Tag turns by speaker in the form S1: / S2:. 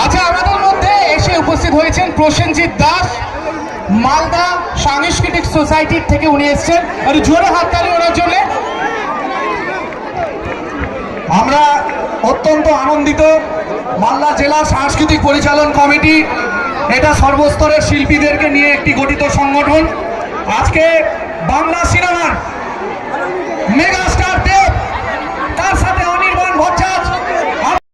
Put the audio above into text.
S1: আচ্ছা, আমাদের মধ্যে এসে উপস্থিত হয়েছেন প্রসেনজিৎ দাস, মালদা সাংস্কৃতিক সোসাইটির থেকে উনি এসেছেন। আর জোরে হাততালি ওনার জন্য। আমরা অত্যন্ত আনন্দিত। মালদা জেলা সাংস্কৃতিক পরিচালন কমিটি, এটা সর্বস্তরের শিল্পীদেরকে নিয়ে একটি গঠিত সংগঠন। আজকে বাংলা সিনেমার